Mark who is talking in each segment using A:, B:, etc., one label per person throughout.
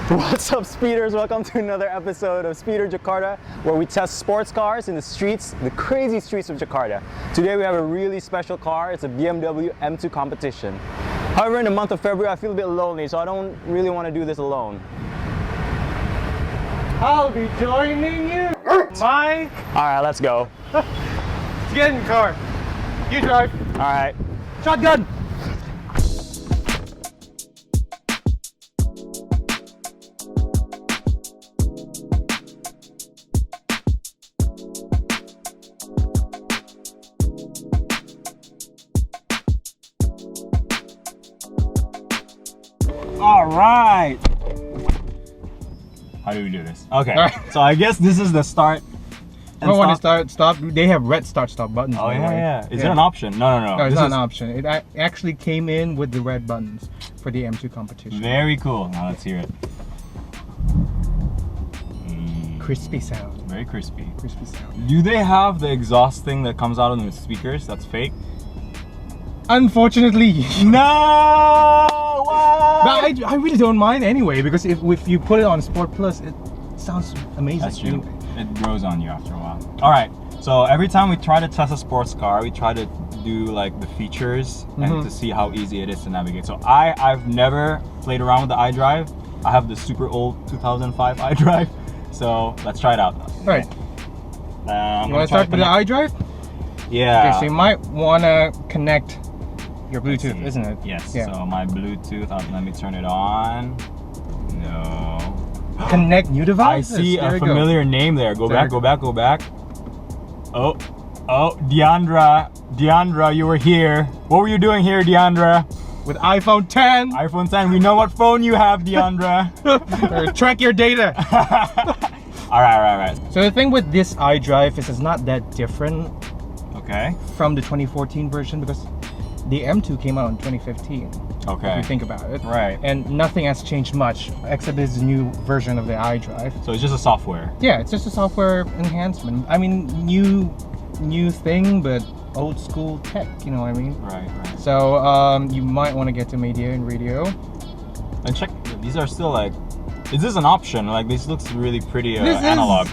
A: What's up, speeders? Welcome to another episode of Speeder Jakarta, where we test sports cars in the streets, the crazy streets of Jakarta. Today we have a really special car. It's a BMW M2 competition. However, in the month of February, I feel a bit lonely, so I don't really want to do this alone.
B: I'll be joining you, Mike.
A: All right, let's go.
B: Let's get in the car. You drive.
A: All right.
B: Shotgun.
A: All right. How do we do this? Okay.
B: Right.
A: So I guess this is the start. And
B: Oh, when it stop, they have red start-stop buttons.
A: Oh
B: by the way.
A: yeah. Is it an option? No.
B: No, it's not an option. It actually came in with the red buttons for the M2 competition.
A: Very cool. Now let's hear it.
B: Crispy sound.
A: Very crispy.
B: Crispy sound.
A: Do they have the exhaust thing that comes out of the speakers? That's fake.
B: Unfortunately,
A: No. Why?
B: but I really don't mind anyway, because if you put it on Sport Plus, it sounds amazing.
A: That's true.
B: Anyway.
A: It grows on you after a while. All right. So every time we try to test a sports car, we try to do like the features and to see how easy it is to navigate. So I've never played around with the iDrive. I have the super old 2005 iDrive. So let's try it out.
B: All right.
A: You
B: You want to start with the iDrive?
A: Yeah.
B: Okay, so you might want to connect your Bluetooth, isn't it?
A: Yes.
B: Yeah.
A: So my Bluetooth, let me turn it on. No.
B: Connect new
A: I
B: devices.
A: see
B: There
A: a
B: you go.
A: familiar name there. Go
B: There
A: back,
B: you
A: go back, go back. Oh, Deandra, you were here. What were you doing here, Deandra?
B: With iPhone 10.
A: iPhone 10. We know what phone you have, Deandra.
B: Track your data.
A: All right.
B: So the thing with this iDrive is it's not that different
A: Okay.
B: from the 2014 version, because the M2 came out in 2015.
A: Okay.
B: If you think about it.
A: Right.
B: And nothing has changed much except this new version of the iDrive.
A: So it's just a software.
B: Yeah, it's just a software enhancement. I mean, new thing, but old school tech. You know what I mean?
A: Right.
B: So you might want to get to media and radio.
A: And check. These are still like. Is this an option? Like this looks really pretty analog.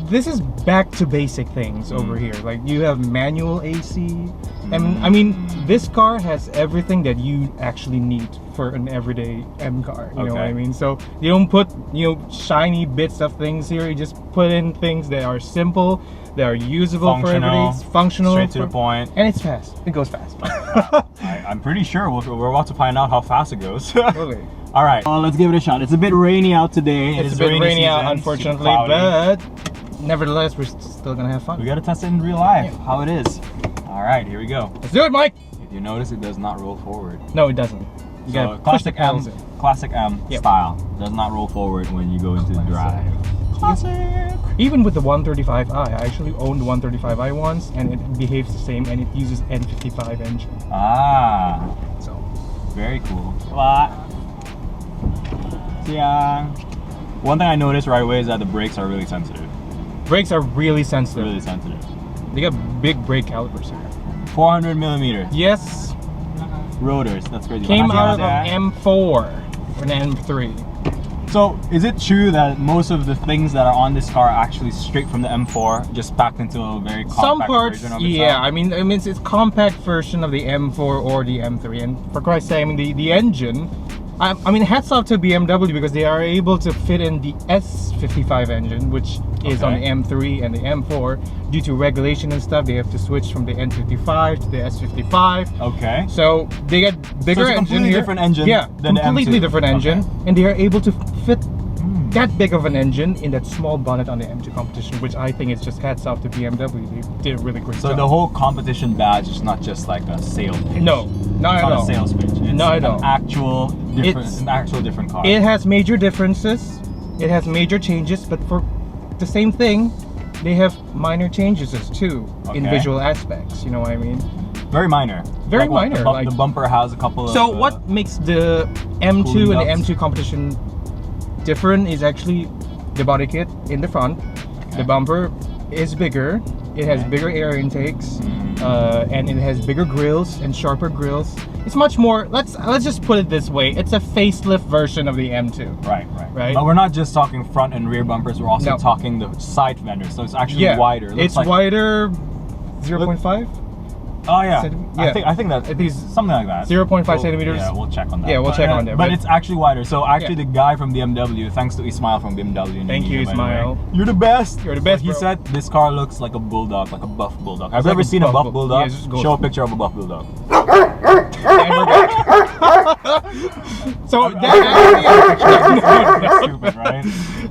B: This is back to basic things over here. Like you have manual AC. And I mean, this car has everything that you actually need for an everyday M car. You know what I
A: Okay.
B: mean? So you don't put, shiny bits of things here. You just put in things that are simple, that are usable for everyday, functional,
A: straight to the point.
B: and it's fast. It goes fast.
A: I'm pretty sure we're about to find out how fast it goes.
B: Okay.
A: All right, let's give it a shot. It's a bit rainy out today.
B: It's a bit rainy out,
A: season,
B: unfortunately,
A: super cloudy.
B: but nevertheless, we're still gonna have fun.
A: We gotta test it in real life, how it is. All right, here we go.
B: Let's do it, Mike.
A: If you notice, it does not roll forward.
B: No, it doesn't. You
A: So
B: gotta push the pedals in.
A: classic M
B: Yep.
A: style does not roll forward when you go into drive. Classic.
B: Even with the 135i, I actually owned the 135i once, and it behaves the same, and it uses N55 engine.
A: Ah,
B: So
A: very cool. Yeah. One thing I noticed right away is that the brakes are really sensitive.
B: brakes are really sensitive.
A: Really sensitive.
B: They got big brake calipers here.
A: 400 millimeters.
B: Yes,
A: Rotors. That's crazy.
B: came out of
A: that.
B: an M4 and an M3.
A: So, is it true that most of the things that are on this car are actually straight from the M4, just packed into a very compact
B: Some parts,
A: version of
B: yeah.
A: itself?
B: I mean, it's compact version of the M4 or the M3. And for Christ's sake, I mean, the engine. I mean, hats off to BMW, because they are able to fit in the S55 engine, which is on the M3 and the M4. Due to regulation and stuff, they have to switch from the N55 to the S55.
A: Okay.
B: So they get bigger
A: So it's a
B: engine
A: completely
B: here.
A: different engine
B: Yeah,
A: than the
B: completely
A: M2.
B: different engine,
A: Okay.
B: and they are able to fit that big of an engine in that small bonnet on the M2 competition, which I think is just hats off to BMW. They did a really great
A: So
B: job.
A: the whole competition badge is not just like a sales pitch.
B: No, not
A: It's
B: at
A: not
B: all.
A: a sales pitch. It's
B: Not at all.
A: an actual different car.
B: It has major differences. It has major changes, but for the same thing, they have minor changes too in
A: Okay.
B: visual aspects. You know what I mean?
A: Very minor.
B: Very
A: Like what,
B: minor,
A: The,
B: like-
A: the bumper has a couple of.
B: So what makes the M2
A: cooling
B: and the
A: ducts.
B: M2 competition different is actually the body kit in the front. The bumper is bigger. It has bigger air intakes, and it has bigger grills and sharper grills. it's much more. Let's just put it this way. It's a facelift version of the M2.
A: Right. But we're not just talking front and rear bumpers. We're also talking the side fenders. So it's actually wider.
B: It's like, wider. 0.5.
A: Oh yeah. I think that
B: it is
A: something like that.
B: 0.5 centimeters.
A: Yeah, we'll check on that.
B: Yeah, we'll check on that.
A: But it's actually wider. So actually, the guy from BMW, thanks to Ismail from BMW.
B: Thank you, Ismail.
A: You're the best.
B: You're the best.
A: He said this car looks like a bulldog, like a buff bulldog. Have you ever seen a buff bulldog?
B: Yeah,
A: show a picture of a buff bulldog.
B: So that's actually
A: stupid, right?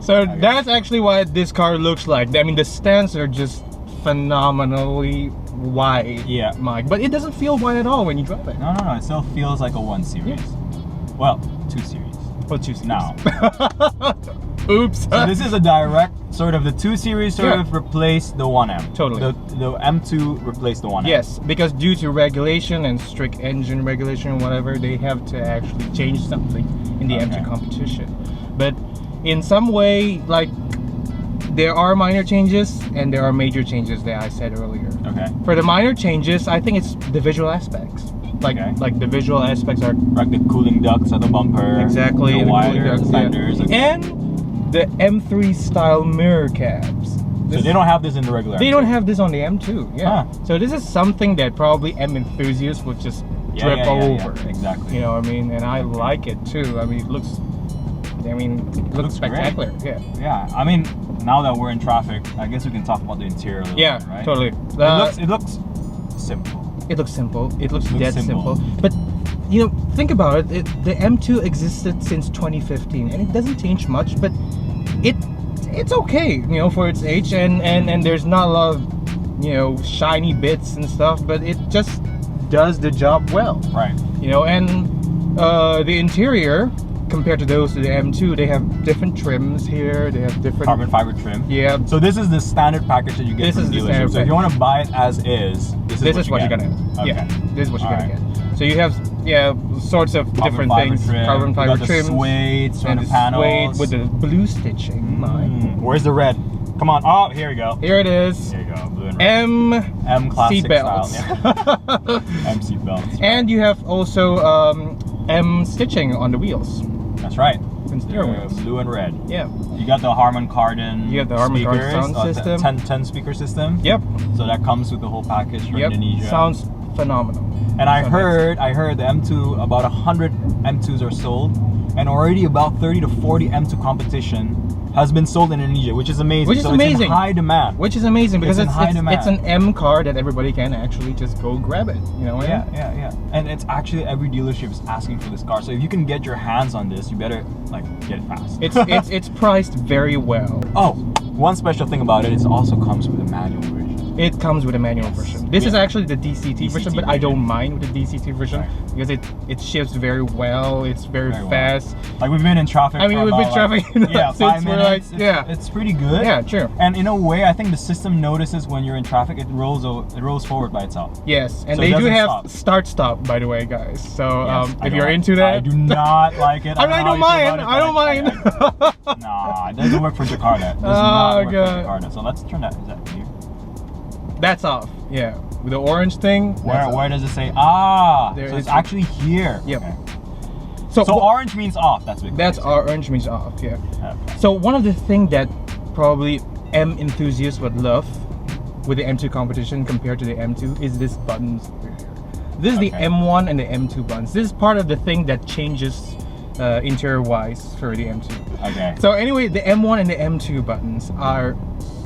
B: So that's actually what this car looks like. I mean, the stands are just phenomenally wide, Mike, but it doesn't feel wide at all when you drive it.
A: No, it still feels like a 1 Series. Well, 2 Series.
B: Well, 2 Series.
A: Now.
B: Oops.
A: So this is a direct sort of the 2 Series sort of replaced the 1M.
B: Totally.
A: The M2 replaced the 1M.
B: Yes, because due to regulation and strict engine regulation, whatever, they have to actually change something in the M2 competition. But in some way, like, there are minor changes and there are major changes that I said earlier.
A: Okay.
B: For the minor changes, I think it's the visual aspects. Like the visual aspects are
A: like the cooling ducts at the bumper.
B: Exactly.
A: The wider fenders.
B: Yeah. And the M3 style mirror cabs.
A: So they don't have this in the regular.
B: They don't have this on the M2. Yeah.
A: Huh.
B: So this is something that probably M enthusiasts would just trip over.
A: Yeah, exactly.
B: You know what I mean? And I like it too. I mean, it looks spectacular.
A: Great.
B: Yeah.
A: Yeah. I mean, now that we're in traffic, I guess we can talk about the interior a little bit, right?
B: Totally.
A: It looks simple.
B: It looks simple. It looks dead simple. But you know, think about it. The M2 existed since 2015, and it doesn't change much. But it's okay, you know, for its age, and there's not a lot of, you know, shiny bits and stuff. But it just does the job well.
A: Right.
B: You know, and the interior, compared to those to the M2, they have different trims here. They have different
A: carbon fiber trim.
B: Yeah.
A: So this is the standard package that you get from the dealership. So if you want to buy it as is, this is what you're gonna get.
B: Okay. Yeah. This is what you're gonna get. So you have sorts of
A: carbon
B: different things.
A: Trim.
B: Carbon fiber
A: the
B: trims.
A: Suede sort of panels.
B: Suede with the blue stitching.
A: Where's the red? Come on. Oh, here we go.
B: Here it is.
A: Here you go. Blue and red.
B: M
A: classic
B: seat belts.
A: Style. M seat belts. Right.
B: And you have also M stitching on the wheels.
A: That's right.
B: And steering wheels.
A: Blue and red.
B: Yeah.
A: You got the Harman Kardon.
B: You have the Harman Kardon sound system.
A: 10 speaker system.
B: Yep.
A: So that comes with the whole package from Indonesia.
B: Sounds phenomenal.
A: And I heard the M2, about 100 M2s are sold, and already about 30 to 40 M2 competition has been sold in Indonesia, which is amazing.
B: Which is amazing.
A: It's in high demand.
B: Which is amazing because it's an M car that everybody can actually just go grab it. You know?
A: Yeah. And it's actually every dealership is asking for this car. So if you can get your hands on this, you better like get it fast.
B: It's priced very well.
A: Oh, one special thing about it is it also comes with a manual version.
B: It comes with a manual version. This is actually the DCT version, but I don't mind with the DCT version because it shifts very well. It's very fast.
A: Like we've been in traffic.
B: I mean, we've been trafficking.
A: Yeah, 5 minutes. It's pretty good.
B: Yeah, true.
A: And in a way, I think the system notices when you're in traffic. It rolls forward by itself.
B: Yes, and so they do have start-stop, by the way, guys. So if you're into that,
A: I do not like it.
B: I don't mind. I don't mind.
A: Nah, it doesn't work for Jakarta. It does not work for Jakarta. So let's turn that. Is that here?
B: That's off. Yeah, with the orange thing.
A: Where does it say? So it's actually here.
B: Yep.
A: Okay.
B: So
A: orange means off. That's big.
B: That's orange means off. Yeah. Okay. So one of the things that probably M enthusiasts would love with the M2 competition compared to the M2 is this buttons here. This is the M1 and the M2 buttons. This is part of the thing that changes interior wise for the M2.
A: Okay.
B: So anyway, the M1 and the M2 buttons are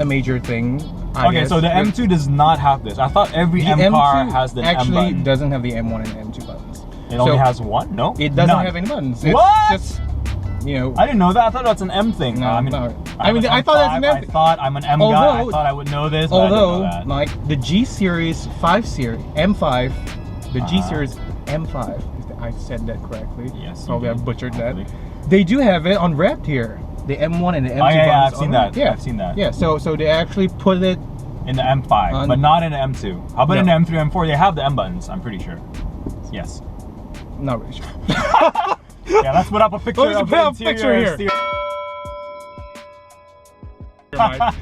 B: a major thing. I guess.
A: So the M2 does not have this. I thought every M car has the M button.
B: Actually doesn't have the M1 and M2 buttons.
A: It only has one? No?
B: It doesn't have any buttons. It's
A: what?
B: Just, you know.
A: I didn't know that. I thought that's an M thing.
B: No,
A: I
B: thought that's an M thing.
A: I thought I'm an M guy. I thought I would know this, but I didn't know that.
B: Like the G Series 5 Series, M5, the G Series M5, if I said that correctly.
A: Yes.
B: Probably I butchered that. They do have it on wrapped here. The M1 and the M2 buttons.
A: I've seen that. Yeah. I've seen that.
B: Yeah, so they actually put it
A: in the M5, but not in the M2. How about in the M3, M4? They have the M buttons, I'm pretty sure. Yes.
B: Not really sure.
A: Yeah, let's put up a picture of the interior.
B: Here. But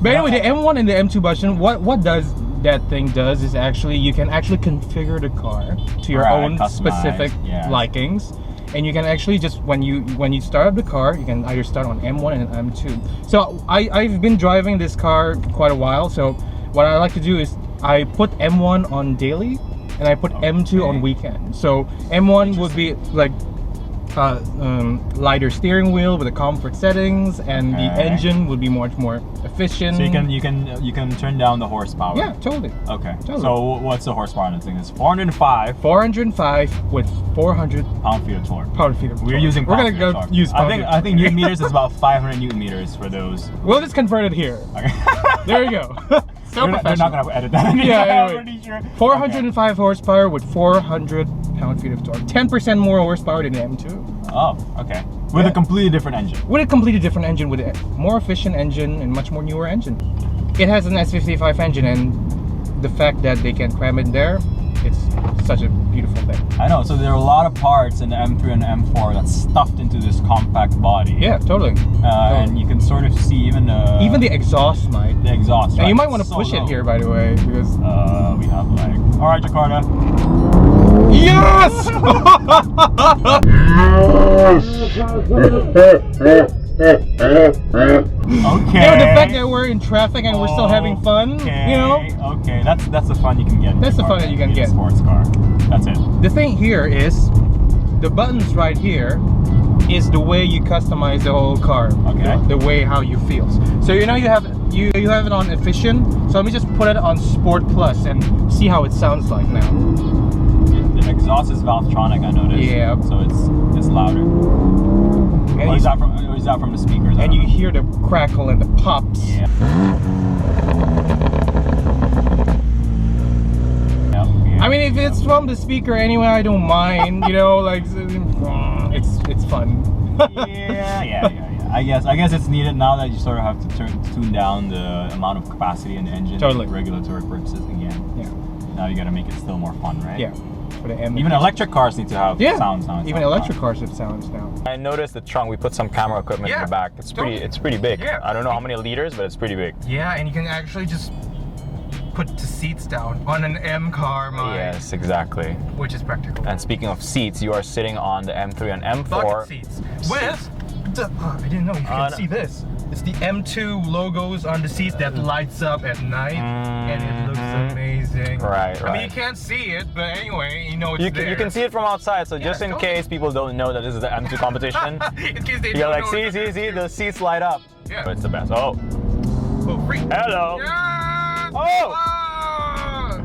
B: anyway, the M1 and the M2 button, what does that thing does is actually you can actually configure the car to your
A: Right,
B: own
A: customize,
B: specific
A: yeah.
B: likings, and you can actually just when you start up the car, you can either start on M1 and M2. So I've been driving this car quite a while. So what I like to do is I put M1 on daily and I put M2 on weekend. So M1 would be like lighter steering wheel with the comfort settings, and the engine would be much more efficient.
A: So you can turn down the horsepower.
B: Yeah, totally.
A: Okay.
B: Totally.
A: So what's the horsepower on this thing? It's 405
B: with 400
A: pound-feet of torque.
B: pound-feet of torque.
A: We're using
B: We're gonna
A: pound-feet of
B: go
A: torque.
B: use
A: I think newton meters is about 500 newton meters for those.
B: We'll just convert it here.
A: Okay.
B: There you go. So
A: they're not gonna edit that.
B: Yeah,
A: I'm
B: anyway.
A: pretty sure.
B: 405 horsepower with 400 pound-feet of torque. 10% more horsepower than the M2.
A: Oh, okay. With a completely different engine.
B: With a completely different engine, with a more efficient engine and much more newer engine. It has an S55 engine, and the fact that they can cram it there, it's such a beautiful thing.
A: I know. So there are a lot of parts in the M3 and the M4 that's stuffed into this compact body.
B: Yeah, totally.
A: And you can sort of see even
B: the exhaust might.
A: the exhaust.
B: And
A: right?
B: you might want to
A: So
B: push
A: low.
B: it here, by the way, because
A: We have like. All right, Jakarta.
B: yes.
A: Okay.
B: The fact that we're in traffic and we're still having fun,
A: Okay,
B: you know.
A: Okay, that's the fun you can get. in
B: That's
A: a
B: the
A: car,
B: fun that you can
A: in a
B: get.
A: Sports car. That's it.
B: The thing here is, the buttons right here is the way you customize the whole car.
A: Okay.
B: The way how you feel. So you know you have it on efficient. So let me just put it on Sport Plus and see how it sounds like now.
A: The exhaust is Valvetronic, I noticed.
B: Yeah.
A: So it's louder.
B: And
A: Or is that from the speakers? I
B: and
A: don't
B: you
A: know.
B: hear the crackle and the pops.
A: Yeah.
B: I mean, if it's from the speaker anyway, I don't mind. You know, like it's fun.
A: yeah. I guess it's needed now that you sort of have to tune down the amount of capacity in the engine
B: Totally.
A: for regulatory purposes again.
B: Yeah.
A: Now you got to make it still more fun, right?
B: Yeah. For the M.
A: Even electric cars need to have sounds now.
B: Even electric cars have sounds now.
A: I noticed the trunk. We put some camera equipment in the back. It's pretty big.
B: Yeah.
A: I don't know how many liters, but it's pretty big.
B: Yeah, and you can actually just put the seats down on an M car,
A: Yes, exactly.
B: which is practical.
A: And speaking of seats, you are sitting on the M3 and M4.
B: Bucket seats with the, I didn't know you could see this. It's the M2 logos on the seats that lights up at night, and it looks amazing.
A: Right.
B: I mean, you can't see it, but anyway, you know it's there.
A: You can see it from outside, so just in case people don't know that this is the M2 competition,
B: in case they
A: you're
B: don't
A: like,
B: know
A: see, the seats light up.
B: Yeah.
A: But it's the best. Oh,
B: Oh, free.
A: hello.
B: Yes!
A: Oh!
B: Ah!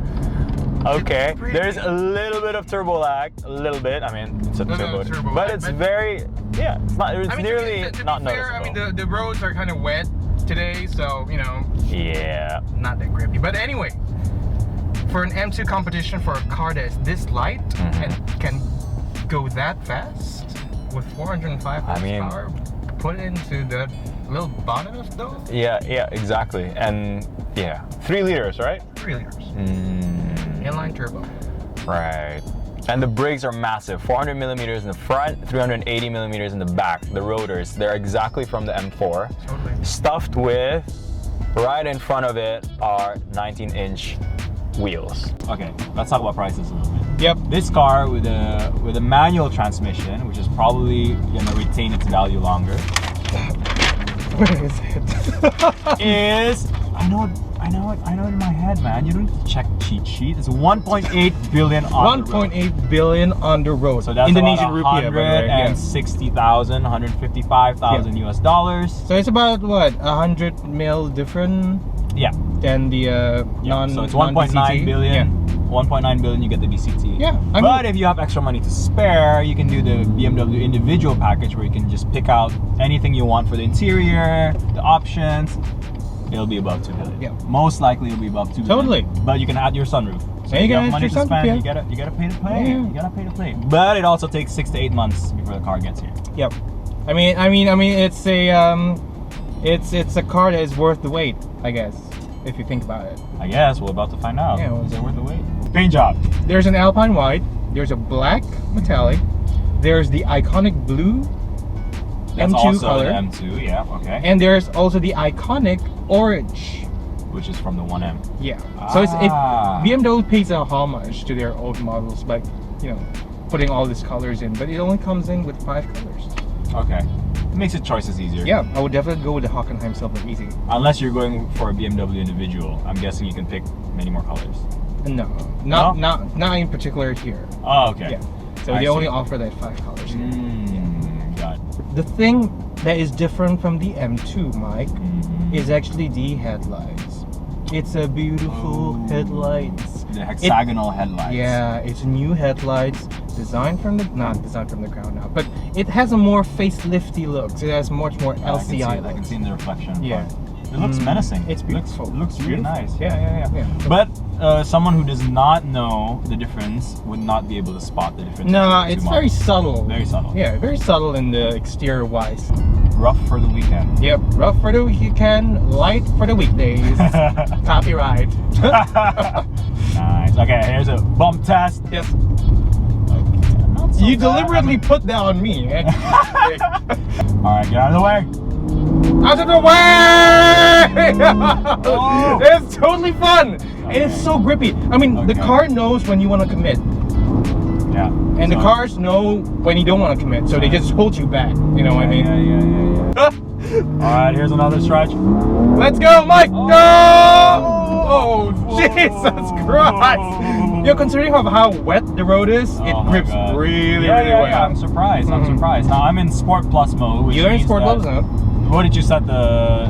A: Okay,
B: Pretty.
A: there's a little bit of turbo lag, a little bit. I mean, it's a turbo,
B: turbo
A: but
B: lag,
A: it's
B: but-
A: very, yeah, it's not. It's
B: I mean,
A: nearly
B: to be
A: not
B: fair,
A: noticeable.
B: I mean, the roads are kind of wet today, so, you know,
A: Yeah.
B: not that grippy. But anyway, for an M2 competition for a car that is this light and can go that fast with 405
A: I mean-
B: horsepower, put into the little bonnet of those,
A: Yeah, exactly. And yeah, 3 liters, right?
B: 3 liters.
A: Mm,
B: Inline turbo.
A: right. And the brakes are massive, 400 millimeters in the front, 380 millimeters in the back. The rotors, they're exactly from the M4.
B: Totally.
A: Stuffed with, right in front of it, are 19-inch wheels. Okay, let's talk about prices a little bit.
B: Yep.
A: This car with a manual transmission, which is probably gonna retain its value longer,
B: Where is it?
A: is I know it in my head, man. You don't need to check cheat sheet. It's 1.8 billion on the road.
B: 1.8 billion on the road.
A: So that's
B: Indonesian
A: about
B: rupiah, by the way. Yeah.
A: 160,000, 155,000 US dollars.
B: So it's about what, 100 mil different
A: Yeah.
B: than the
A: Yeah. So it's 1.9 billion.
B: Yeah.
A: 1.9 billion, you get the DCT.
B: Yeah, I mean-
A: but if you have extra money to spare, you can do the BMW individual package where you can just pick out anything you want for the interior, the options. It'll be above 2 billion.
B: Yeah.
A: Most likely it'll be above 2 billion.
B: Totally.
A: But you can add your sunroof. So
B: Yeah, you
A: if you
B: can
A: have
B: add
A: money
B: your
A: to
B: sunroof,
A: spend,
B: yeah.
A: you gotta pay to play.
B: Yeah.
A: You gotta pay to play. But it also takes 6 to 8 months before the car gets here.
B: Yep. I mean, it's a it's a car that is worth the wait, I guess, if you think about it.
A: I guess we're about to find out.
B: Yeah, well-
A: Is it worth the wait? Paint job.
B: There's an Alpine white. There's a black metallic. There's the iconic blue
A: That's
B: M2
A: also
B: color,
A: the M2. Yeah. Okay.
B: and there's also the iconic orange
A: which is from the 1M.
B: Yeah. So BMW pays a homage to their old models by, putting all these colors in, but it only comes in with 5 colors.
A: Okay. It makes the choices easier.
B: Yeah, I would definitely go with the Hockenheim Silver Easy.
A: Unless you're going for a BMW individual, I'm guessing you can pick many more colors.
B: No, not in particular here.
A: Oh, okay.
B: Yeah. So they only offer that 5 colors here.
A: Got it.
B: The thing that is different from the M2, Mike, is actually the headlights. It's a beautiful headlights.
A: The hexagonal headlights.
B: Yeah, it's new headlights, not designed from the ground up, but it has a more facelifty look. So it has much more LCI.
A: I can see in the reflection.
B: Yeah.
A: It looks menacing.
B: It's beautiful.
A: It looks really nice.
B: Yeah.
A: But someone who does not know the difference would not be able to spot the difference.
B: No, it's very subtle.
A: Very subtle.
B: Yeah, very subtle in the exterior wise.
A: Rough for the weekend.
B: Yep, rough for the weekend, light for the weekdays. Copyright.
A: Nice. Okay, here's a bump test.
B: Yes.
A: Not so
B: You
A: bad.
B: deliberately put that on me. Eh?
A: Alright, get out of the way.
B: Out of the way!
A: Oh.
B: It's totally fun. And it's so grippy. I mean, the car knows when you want to commit.
A: Yeah.
B: And the cars know when you don't want to commit. So they just hold you back. You know what I mean?
A: Yeah. Alright, here's another stretch.
B: Let's go, Mike! Go! Oh, Jesus Christ! Considering how wet the road is, it grips really well.
A: Yeah, I'm surprised. Now I'm in Sport Plus mode. Which
B: You're in
A: means
B: Sport Plus mode?
A: What did you set the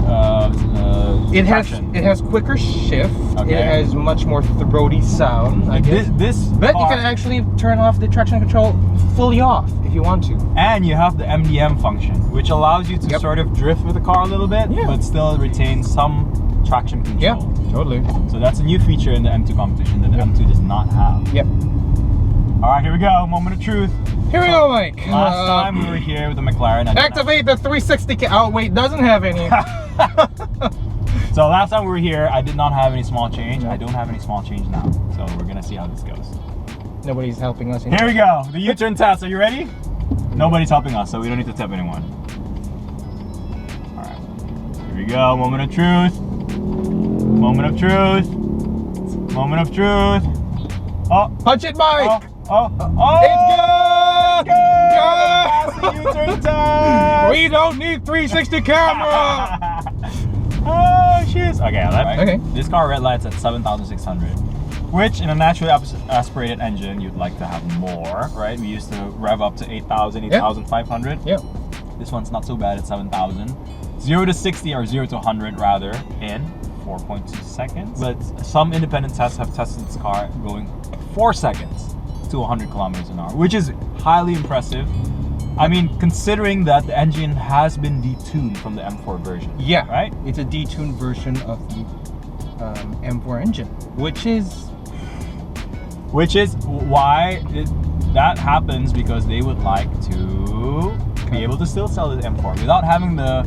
B: It
A: traction?
B: has quicker shift.
A: Okay.
B: It has much more throaty sound, I guess. But you can actually turn off the traction control fully off if you want to.
A: And you have the MDM function, which allows you to sort of drift with the car a little bit, but still retain some traction control.
B: Yeah, totally.
A: So that's a new feature in the M2 competition that the M2 does not have.
B: Yep.
A: All right, here we go. Moment of truth.
B: Here we go, Mike.
A: Last time we were here with the McLaren.
B: Activate the 360. Oh wait, doesn't have any.
A: So last time we were here, I did not have any small change. I don't have any small change now. So we're gonna see how this goes.
B: Nobody's helping us.
A: Here we go. The U-turn test. Are you ready? Nobody's helping us, so we don't need to tip anyone. All right. Here we go. Moment of truth. Moment of truth. Moment of truth. Oh.
B: Punch it, Mike.
A: Oh.
B: It's good.
A: Pass the U-turn test.
B: We don't need 360 camera.
A: Oh, shit. Okay,
B: Okay.
A: This car red lights at 7,600, which in a naturally aspirated engine, you'd like to have more, right? We used to rev up to 8,000, 8,500.
B: Yeah.
A: This one's not so bad at 7,000. 0 to 60 or 0 to 100 rather in 4.2 seconds. But some independent tests have tested this car going 4 seconds to 100 kilometers an hour, which is highly impressive. I mean, considering that the engine has been detuned from the M4 version.
B: Yeah,
A: right?
B: It's a detuned version of the M4 engine, which is
A: why that happens, because they would like to be able to still sell the M4 without having the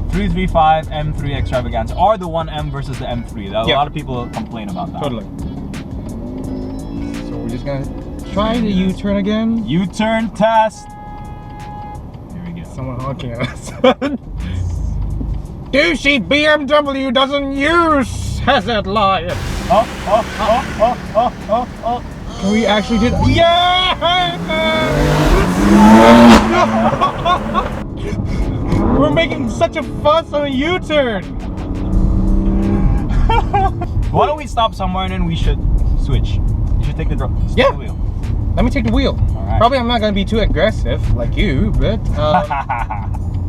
A: 335 M3 extravaganza or the 1M versus the M3. A lot of people complain about that.
B: Totally. So we're just gonna try the U-turn again.
A: U-turn test.
B: Someone honking at us. Douchey BMW doesn't use hazard lights. Can we actually do that? Yeah! We're making such a fuss on a U-turn.
A: Why don't we stop somewhere and then we should switch? You should take the wheel.
B: Let me take the wheel.
A: Alright.
B: Probably I'm not going to be too aggressive like you, but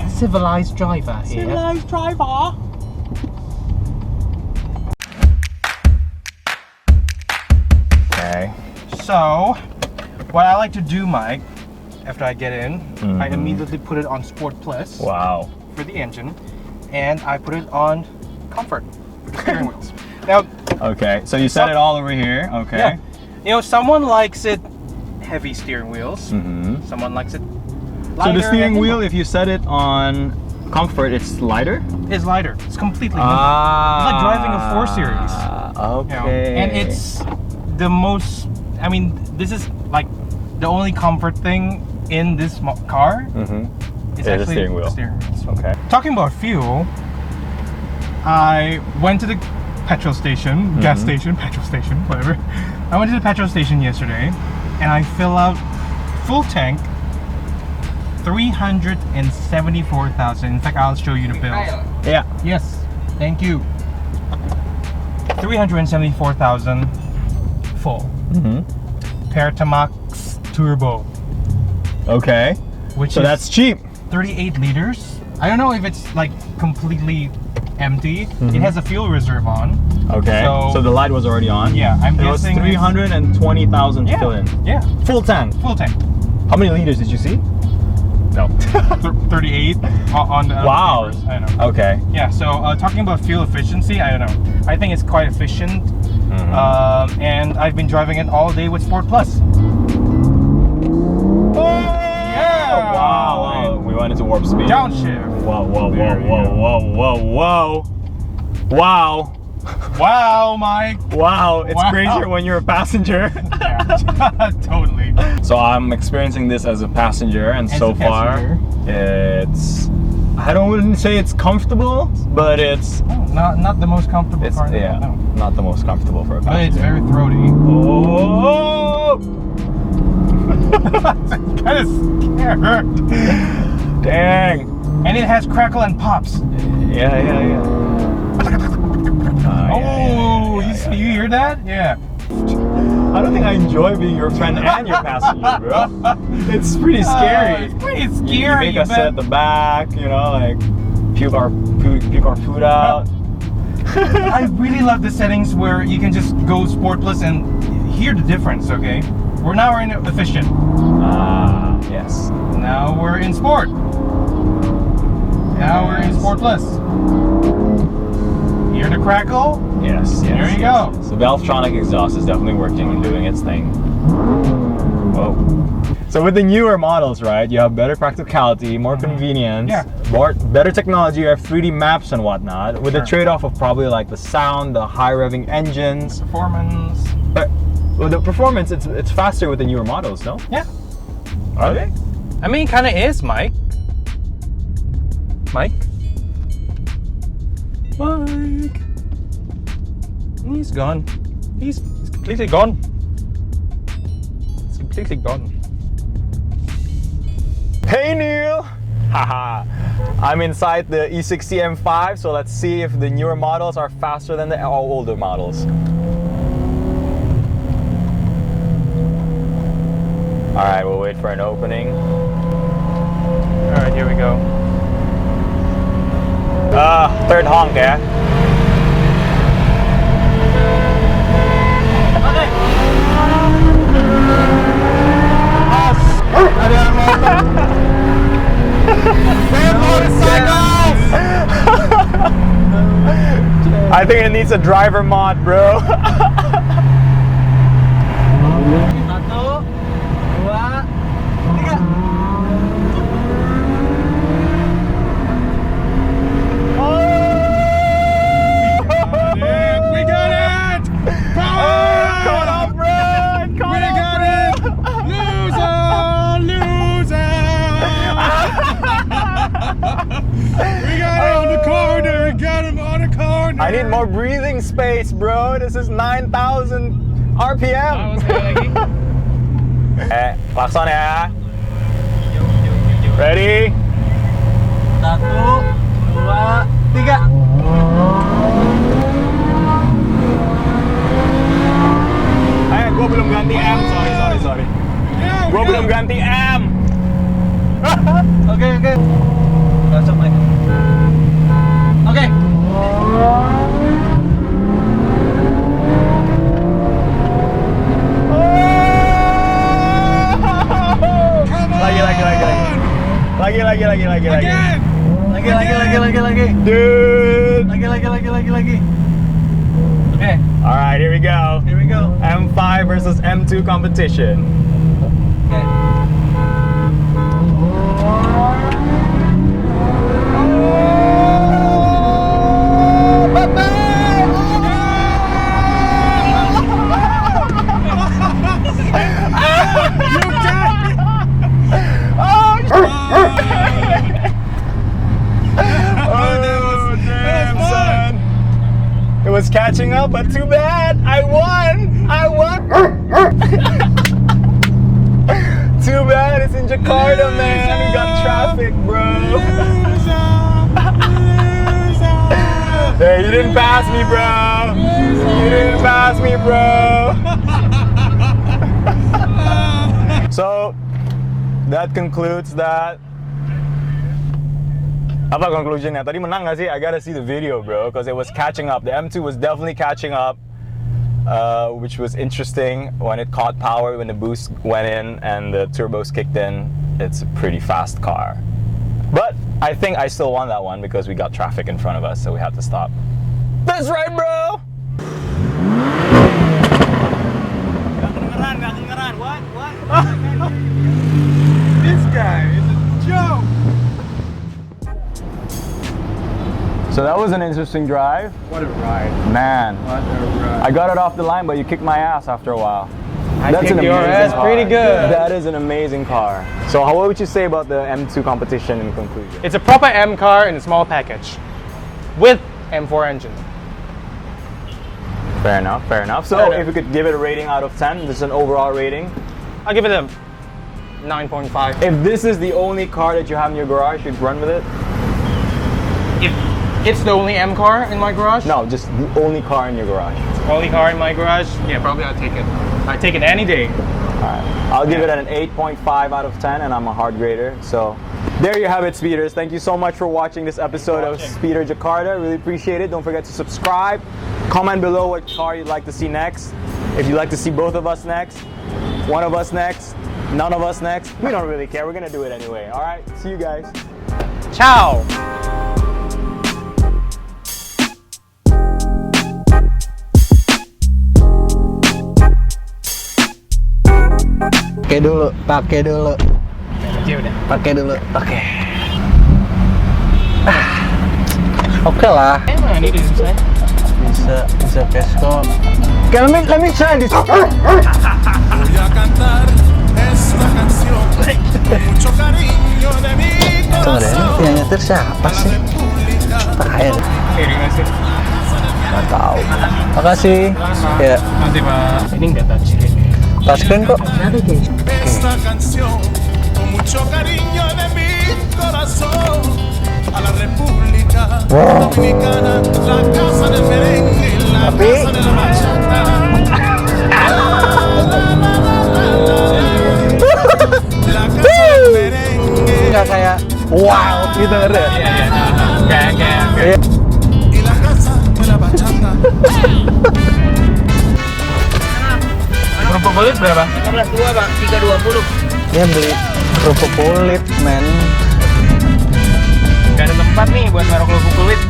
B: civilized driver here.
A: Civilized driver. Okay.
B: So, what I like to do, Mike, after I get in, I immediately put it on Sport Plus.
A: Wow.
B: For the engine, and I put it on Comfort for the steering wheels. Now,
A: okay, so you set it all over here. Okay.
B: Yeah. Someone likes it heavy steering wheels. Someone likes it lighter.
A: So the steering wheel, if you set it on Comfort, it's lighter?
B: It's lighter. It's completely lighter. It's like driving a 4 Series.
A: Okay.
B: And it's the most, I mean, this is like the only comfort thing in this car. It's actually
A: the steering wheel.
B: The steering wheels.
A: Okay.
B: Talking about fuel, I went to the petrol station, gas station, petrol station, whatever. I went to the petrol station yesterday and I fill out full tank 374,000. In fact, I'll show you the bills.
A: Yeah.
B: Yes, thank you. 374,000 full. Pertamax Turbo.
A: Okay.
B: Which
A: so
B: is
A: that's cheap.
B: 38 liters. I don't know if it's like completely empty. It has a fuel reserve on.
A: Okay. So the light was already on.
B: Yeah, I'm guessing
A: it was 320,000 still in.
B: Yeah.
A: Full tank.
B: Full tank.
A: How many liters did you see? No.
B: 38 on the
A: wow.
B: Papers. I don't know.
A: Okay.
B: Yeah. So talking about fuel efficiency, I don't know. I think it's quite efficient. And I've been driving it all day with Sport Plus. Yeah.
A: Wow. We went into warp speed.
B: Downshift.
A: Whoa. Wow.
B: Wow, Mike.
A: Wow. It's
B: Wow.
A: crazier when you're a passenger.
B: Yeah, totally.
A: So I'm experiencing this as a passenger, and so far it's, I wouldn't say it's comfortable, but it's
B: not the most comfortable car.
A: Yeah, not the most comfortable for a passenger.
B: But it's very throaty.
A: Oh!
B: Kind of scared.
A: Dang.
B: And it has crackle and pops.
A: Yeah.
B: You hear that? Yeah.
A: I don't think I enjoy being your friend and your passenger, bro. It's pretty scary.
B: It's pretty scary.
A: You make us sit at the back, you know, like puke our food out.
B: I really love the settings where you can just go Sport Plus and hear the difference, okay? We're in efficient.
A: Yes.
B: Now we're in Sport. Now we're in Sport Plus. Hear the crackle?
A: Yes.
B: There you go.
A: So the Valvetronic exhaust is definitely working and doing its thing. Whoa. So with the newer models, right, you have better practicality, more convenience, better technology, you have 3D maps and whatnot, with the trade-off of probably like the sound, the high revving engines.
B: Performance.
A: Well, the performance, it's faster with the newer models, no?
B: Yeah.
A: Are they?
B: I mean, it kind of is, Mike. Mike? He's gone. He's completely gone. It's completely gone.
A: Hey Neil! Haha. I'm inside the E60 M5, so let's see if the newer models are faster than the older models. Alright, we'll wait for an opening.
B: Alright, here we go.
A: Third honk, yeah? I think it needs a driver mod, bro. I need more breathing space, bro. This is 9,000 RPM. Klakson ya. Ready?
B: 1, 2, 3.
A: Gue belum ganti M, sorry. Gue belum ganti M.
B: Okay. Masuk, Mike. Okay. Lagi.
A: Dude.
B: Lagi. Okay.
A: All right, here we go. M5 versus M2 competition.
B: Okay.
A: was catching up, but too bad. I won. Too bad it's in Jakarta, man. We got traffic, bro. Hey, you didn't pass me, bro. So that concludes that. Apa conclusionnya? Tadi menang nggak sih? I gotta see the video, bro, because it was catching up. The M2 was definitely catching up, which was interesting when it caught power, when the boost went in and the turbos kicked in. It's a pretty fast car. But I think I still won that one because we got traffic in front of us, so we had to stop. That's right, bro! Gak kedengeran. What? This guy is a joke! So that was an interesting drive.
B: What a ride.
A: Man.
B: What a ride.
A: I got it off the line, but you kicked my ass after a while.
B: I kicked your ass pretty good.
A: That is an amazing car. So what would you say about the M2 competition in conclusion?
B: It's a proper M car in a small package with M4 engine.
A: Fair enough. So if you could give it a rating out of 10, this is an overall rating.
B: I'll give it a 9.5.
A: If this is the only car that you have in your garage, you'd run with it?
B: If it's the only M car in my garage?
A: No, just the only car in your garage.
B: Only car in my garage? Yeah, probably I'll take it. I'd take it any day.
A: Alright. I'll give it an 8.5 out of 10, and I'm a hard grader. So there you have it, speeders. Thank you so much for watching this episode of Speeder Jakarta. Really appreciate it. Don't forget to subscribe. Comment below what car you'd like to see next. If you'd like to see both of us next, one of us next, none of us next, we don't really care. We're gonna do it anyway. Alright, see you guys.
B: Ciao!
C: Pakai dulu. Pakai dulu. Oke. Oke lah.
B: Emang ini bisa
C: Kesco. Okay, let me try this.
D: Voy a cantar esta canción con mucho cariño de mi
C: Tunggu deh,
D: corazón.
C: yang nyetir siapa sih? Air. Nggak tahu. Makasih. Ya.
B: Nanti Pak. Ini nggak touchscreen.
C: Touchscreen kok.
D: Esta canción con mucho cariño de mi corazón a la República Dominicana, la casa del merengue, la casa de la bachata. La casa del merengue
C: Nggak kayak wow gitu ngerti ya?
B: Kayak.
D: y la casa de la bachata.
B: Kerupuk kulit berapa?
E: 15.2 Bang, 320.
C: Dia beli kerupuk kulit, men.
B: Gak ada tempat nih buat naruh kerupuk kulit.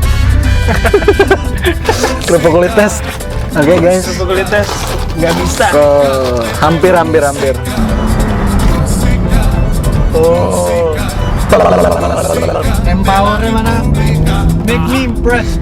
C: Kerupuk kulit tes. Oke guys.
B: Kerupuk kulit tes nggak bisa.
C: Hampir. Oh.
E: Empowernya mana? Make me impressed.